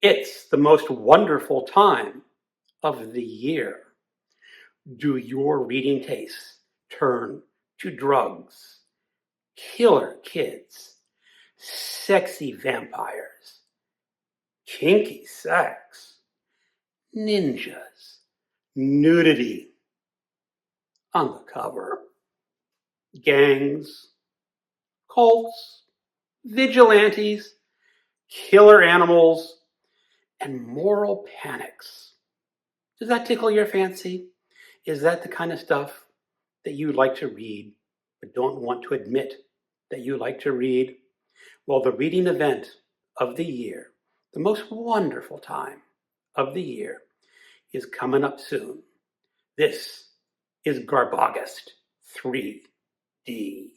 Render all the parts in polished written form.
It's the most wonderful time of the year. Do your reading tastes turn to drugs, killer kids, sexy vampires, kinky sex, ninjas, nudity on the cover, gangs, cults, vigilantes, killer animals, and moral panics? Does that tickle your fancy? Is that the kind of stuff that you like to read but don't want to admit that you like to read? Well, the reading event of the year, the most wonderful time of the year, is coming up soon. This is GarbAugust 3D.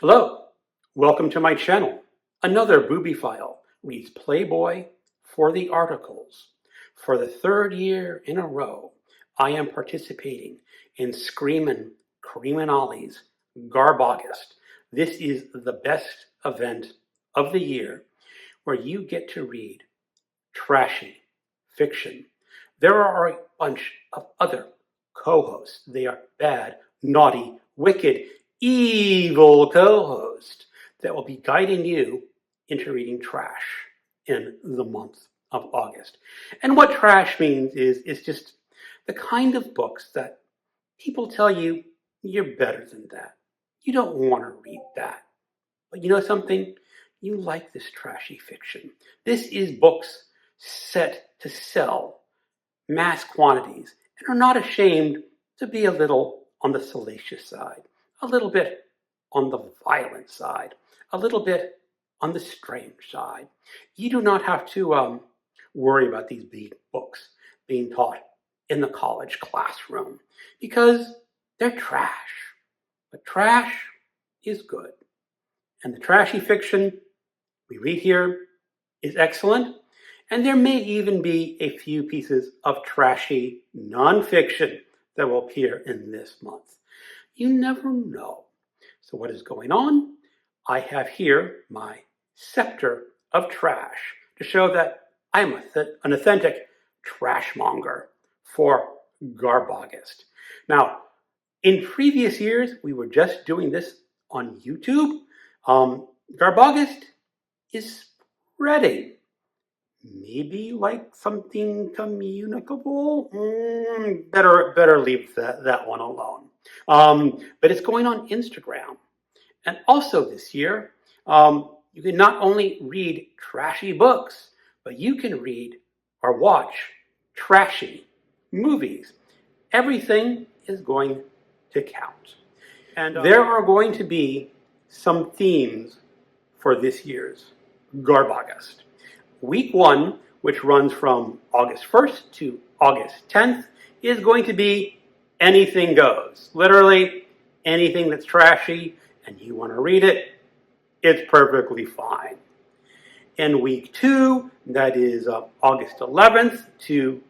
Hello, welcome to my channel. Another Boobiephile reads Playboy for the articles. For the third year in a row, I am participating in Screamin' Creamin' Olly's GarbAugust. This is the best event of the year where you get to read trashy fiction. There are a bunch of other co-hosts. They are bad, naughty, wicked, evil co-host that will be guiding you into reading trash in the month of August. And what trash means is just the kind of books that people tell you you're better than that. You don't want to read that. But you know something? You like this trashy fiction. This is books set to sell mass quantities and are not ashamed to be a little on the salacious side, a little bit on the violent side, a little bit on the strange side. You do not have to worry about these books being taught in the college classroom because they're trash. But trash is good. And the trashy fiction we read here is excellent. And there may even be a few pieces of trashy nonfiction that will appear in this month. You never know. So what is going on? I have here my scepter of trash to show that I'm an authentic trashmonger for GarbAugust. Now, in previous years, we were just doing this on YouTube. GarbAugust is spreading. Maybe like something communicable? Better leave that one alone. But it's going on Instagram. And also this year, you can not only read trashy books, but you can read or watch trashy movies. Everything is going to count. And there are going to be some themes for this year's GarbAugust. Week 1, which runs from August 1st to August 10th, is going to be anything goes. Literally, anything that's trashy and you want to read it, it's perfectly fine. In week 2, that is August 11th to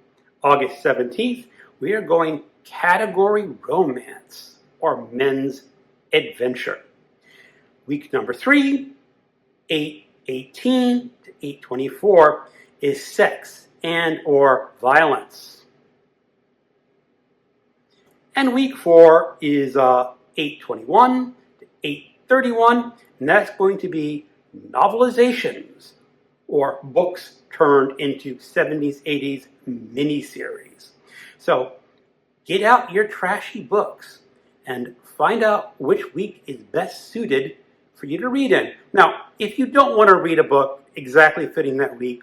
August 17th, we are going category romance or men's adventure. Week number 3, 8/18 to 8/24, is sex and or violence. And week 4 is 8/21 to 8/31, and that's going to be novelizations, or books turned into 70s, 80s miniseries. So get out your trashy books and find out which week is best suited for you to read in. Now, if you don't want to read a book exactly fitting that week,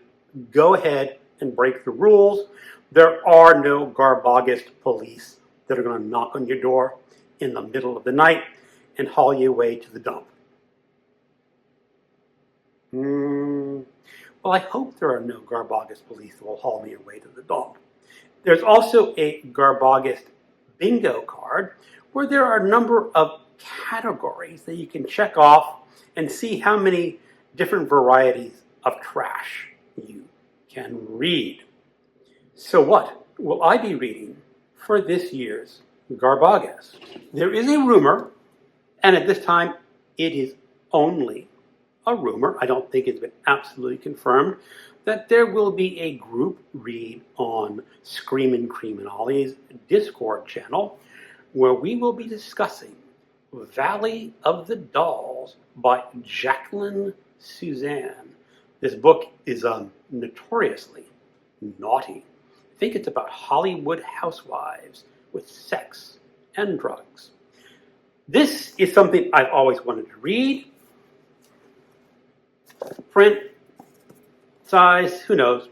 go ahead and break the rules. There are no GarbAugust police that are going to knock on your door in the middle of the night and haul you away to the dump. Well, I hope there are no GarbAugust police that will haul me away to the dump. There's also a GarbAugust bingo card where there are a number of categories that you can check off and see how many different varieties of trash you can read. So what will I be reading for this year's GarbAugust? There is a rumor, and at this time it is only a rumor, I don't think it's been absolutely confirmed, that there will be a group read on Screamin' Cream and Olly's Discord channel where we will be discussing Valley of the Dolls by Jacqueline Suzanne. This book is notoriously naughty. I think it's about Hollywood housewives with sex and drugs. This is something I've always wanted to read. Print, size, who knows?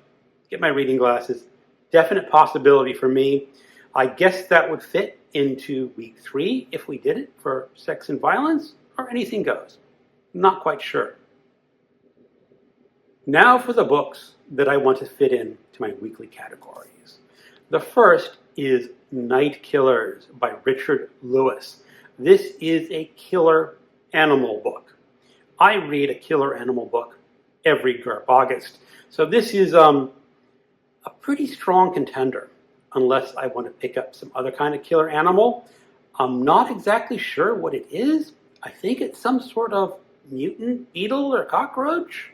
Get my reading glasses. Definite possibility for me. I guess that would fit into week 3 if we did it for sex and violence, or anything goes. Not quite sure. Now for the books that I want to fit into my weekly categories. The first is Night Killers by Richard Lewis. This is a killer animal book. I read a killer animal book every GarbAugust, so this is a pretty strong contender, unless I want to pick up some other kind of killer animal. I'm not exactly sure what it is. I think it's some sort of mutant beetle or cockroach.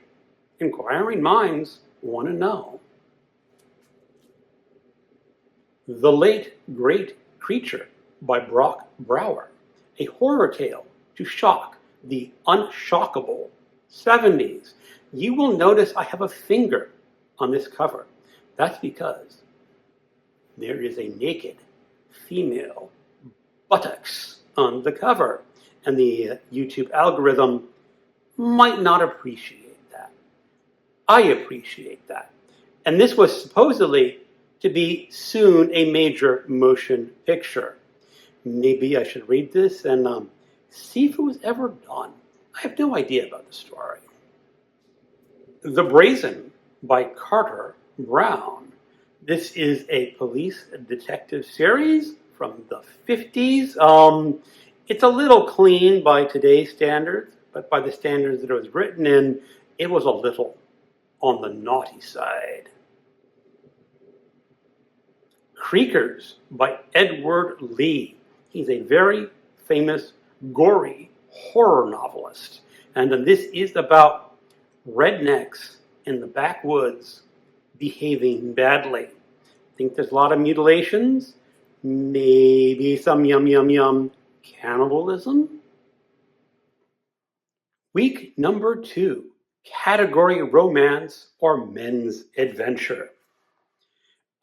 Inquiring minds want to know. The Late Great Creature by Brock Brower, a horror tale to shock the unshockable 70s. You will notice I have a finger on this cover. That's because there is a naked female buttocks on the cover, and the YouTube algorithm might not appreciate that. I appreciate that. And this was supposedly to be soon a major motion picture. Maybe I should read this and see if it was ever done. I have no idea about the story. The Brazen by Carter Brown. This is a police detective series from the 50s. It's a little clean by today's standards, but by the standards that it was written in, it was a little on the naughty side. Creakers by Edward Lee. He's a very famous, gory horror novelist. And this is about rednecks in the backwoods behaving badly. I think there's a lot of mutilations, maybe some yum cannibalism. Week number 2, category romance or men's adventure.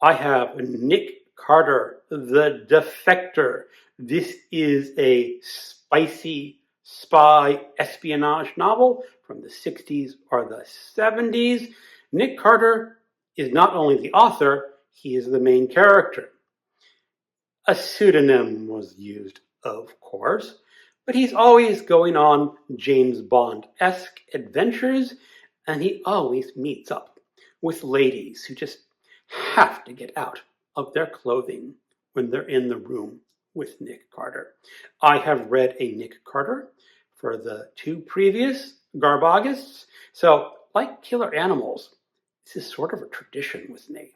I have Nick Carter, The Defector. This is a spicy spy espionage novel from the 60s or the 70s. Nick Carter is not only the author, he is the main character. A pseudonym was used, of course, but he's always going on James Bond-esque adventures, and he always meets up with ladies who just have to get out of their clothing when they're in the room with Nick Carter. I have read a Nick Carter for the 2 previous GarbAugusts, so like Killer Animals, this is sort of a tradition with me.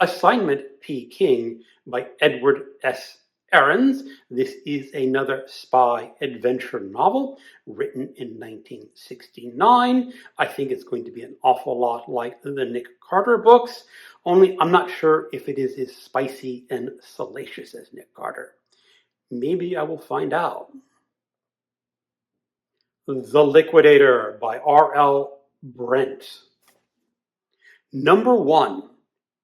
Assignment P. King by Edward S. Ahrens. This is another spy adventure novel written in 1969. I think it's going to be an awful lot like the Nick Carter books, only I'm not sure if it is as spicy and salacious as Nick Carter. Maybe I will find out. The Liquidator by R.L. Brent. Number 1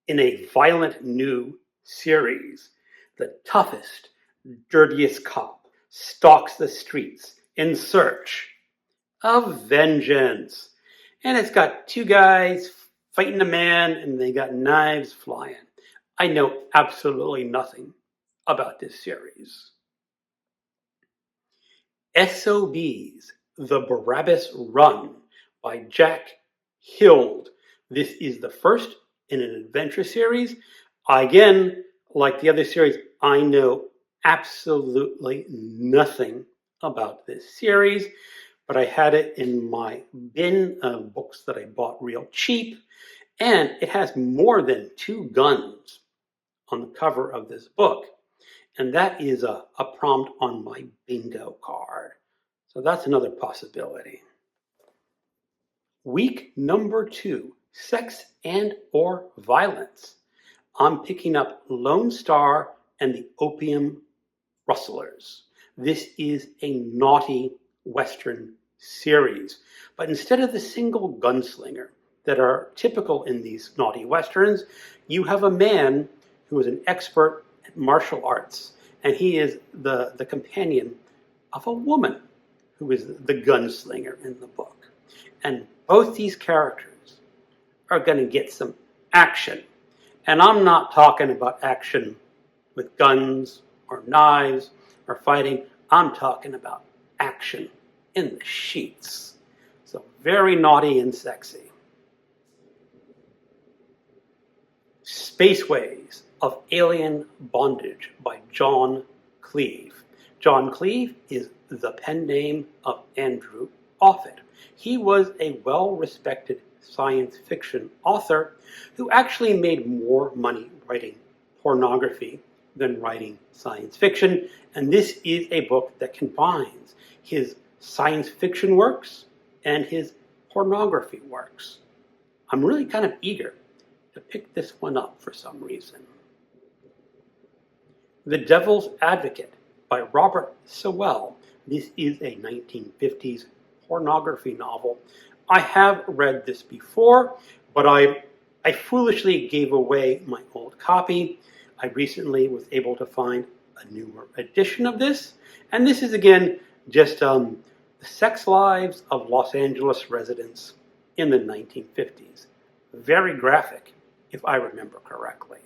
in a violent new series. The toughest, dirtiest cop stalks the streets in search of vengeance. And it's got 2 guys fighting a man and they got knives flying. I know absolutely nothing about this series. SOBs, The Barabbas Run by Jack Hild. This is the first in an adventure series. Again, like the other series, I know absolutely nothing about this series, but I had it in my bin of books that I bought real cheap, and it has more than 2 guns on the cover of this book, and that is a prompt on my bingo card. So that's another possibility. Week number 2, Sex and or Violence. I'm picking up Lone Star and the Opium Rustlers. This is a naughty Western series, but instead of the single gunslinger that are typical in these naughty Westerns, you have a man who is an expert at martial arts, and he is the companion of a woman who is the gunslinger in the book. And both these characters are going to get some action. And I'm not talking about action with guns or knives or fighting. I'm talking about action in the sheets. So very naughty and sexy. Spaceways of Alien Bondage by John Cleave. John Cleave is the pen name of Andrew Offutt. He was a well-respected science fiction author who actually made more money writing pornography than writing science fiction, and this is a book that combines his science fiction works and his pornography works. I'm really kind of eager to pick this one up for some reason. The Devil's Advocate by Robert Sewell. This is a 1950s pornography novel. I have read this before, but I foolishly gave away my old copy. I recently was able to find a newer edition of this, and this is again just the sex lives of Los Angeles residents in the 1950s. Very graphic, if I remember correctly.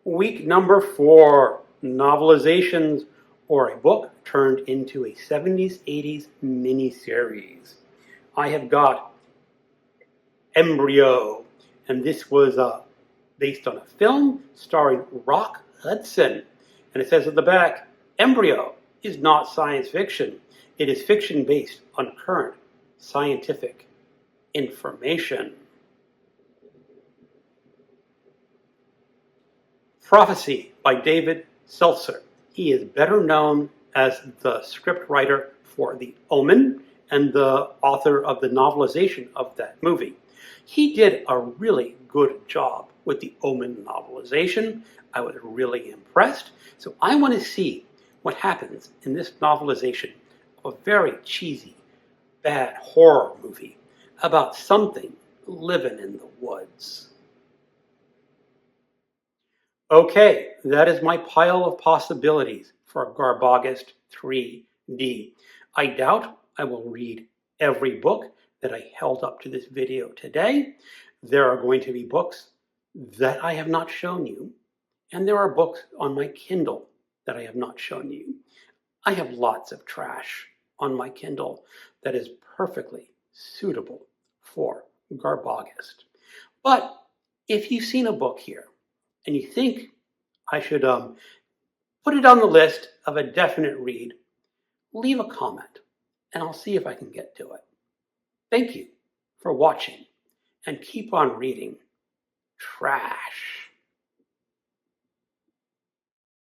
Week number 4, novelizations, or a book turned into a 70s, 80s miniseries. I have got Embryo, and this was based on a film starring Rock Hudson. And it says at the back, Embryo is not science fiction. It is fiction based on current scientific information. Prophecy by David Seltzer. He is better known as the scriptwriter for The Omen and the author of the novelization of that movie. He did a really good job with the Omen novelization. I was really impressed. So I want to see what happens in this novelization of a very cheesy, bad horror movie about something living in the woods. Okay, that is my pile of possibilities for GarbAugust 3D. I doubt I will read every book that I held up to this video today. There are going to be books that I have not shown you, and there are books on my Kindle that I have not shown you. I have lots of trash on my Kindle that is perfectly suitable for GarbAugust. But if you've seen a book here, and you think I should put it on the list of a definite read, leave a comment, and I'll see if I can get to it. Thank you for watching, and keep on reading trash.